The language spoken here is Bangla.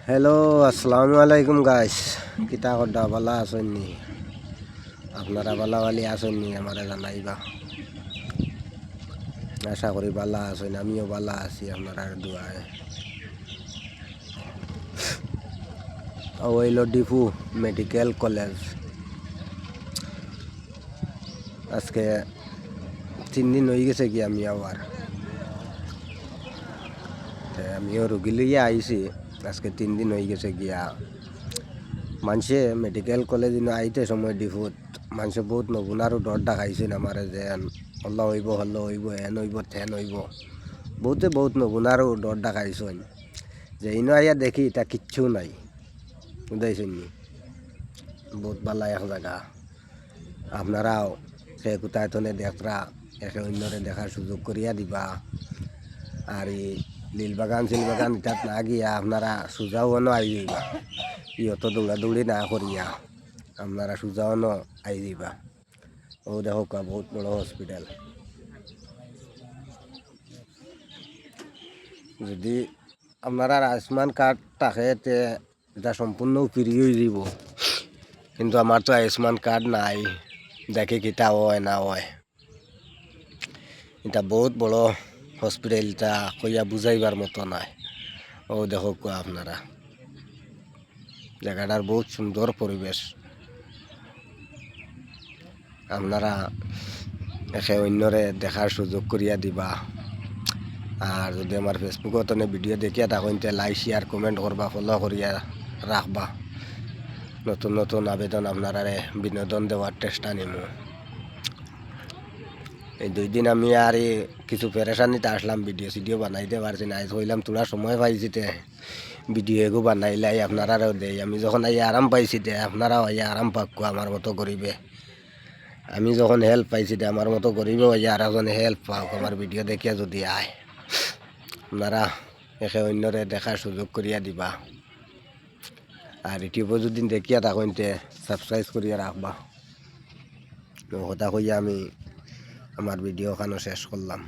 হ্যালো, আসসালামু আলাইকুম গাইস। কিতা করডা বালা আসেননি? আপনারা বালা বালি আসেননি আমারে জানাইবা। আশা করি বালা আছেন, আমিও বালা আছি আপনার দোয়ায়। Oil Diphu medical college. আজকে 3 দিন হয়ে গেছে কি আমি আবার আমিও রুগী লইয়া আইছি। আজকে 3 দিন হয়ে গেছে গিয়া মানুষে মেডিকেল কলেজ আইতে সময় ডিফুত মানুষে বহুত নমুনারও ডর দেখাইছেন আমার যে হল্লা হইব হেন হইব ঠেন হইব। বহুতে বহুত নমুনারও ডর দেখাইছেন যে ইনো আইয়া দেখি এটা কিচ্ছু নাই বুঝাইছেন নি। বহুত ভালো এক জায়গা। আপনারাও সে কোথায় তনে দেখরা একে অন্যরে দেখার সুযোগ করিয়া দিবা। আর এই লীলবাগান সিলবাগান এটাত না গিয়া আপনারা সুজাওয়ানো আই যাইবা। ইয়ত দৌড়াদৌড়ি না করিয়া আপনারা সুজাওয়ানো আই যাইবা। ও দেখো বহুত বড় হসপিটাল। যদি আপনারা আয়ুষ্মান কার্ড থাকে তে এটা সম্পূর্ণ ফ্রি হয়ে যাব, কিন্তু আমার তো আয়ুষ্মান কার্ড নাই। দেখে কিতা হয় না হয়। এটা বহুত বড় হসপিটাল, এটা কইয়া বুঝাইবার মতো নাই। ও দেখো আপনারা জায়গাটার বহুত সুন্দর পরিবেশ। আপনারা একে অন্যরে দেখার সুযোগ করিয়া দিবা। আর যদি আমার ফেসবুকত ভিডিও দেখিয়া থাকেন তে লাইক শেয়ার কমেন্ট করবা, ফলো করিয়া রাখবা। নতুন নতুন আবেদন আপনারা বিনোদন দেওয়ার চেষ্টা নিব। এই 2 দিন আমি আর কিছু পেরেশানিতে আসলাম, ভিডিও বানাইতে পারছি না। হইলাম তোরা সময় পাইছি তে ভিডিও এগো বানাইলাই আপনারাও দেই। আমি যখন আই আরাম পাইছি তে আপনারাও আই আরাম পাক্কো আমার মতো করিবে। আমি যখন হেল্প পাইছি তে আমার মতো করিবে আই আর একজন হেল্প পাক আমার ভিডিও দেখিয়া যদি আয়। আপনারা একে অন্যরে দেখার সুযোগ করিয়া দিবা। আর ইউটিউবে যদি দেখিয়া থাকেন তে সাবস্ক্রাইব করিয়া রাখবা। কথা কইয়া আমি আমার ভিডিও খানো শেষ করলাম।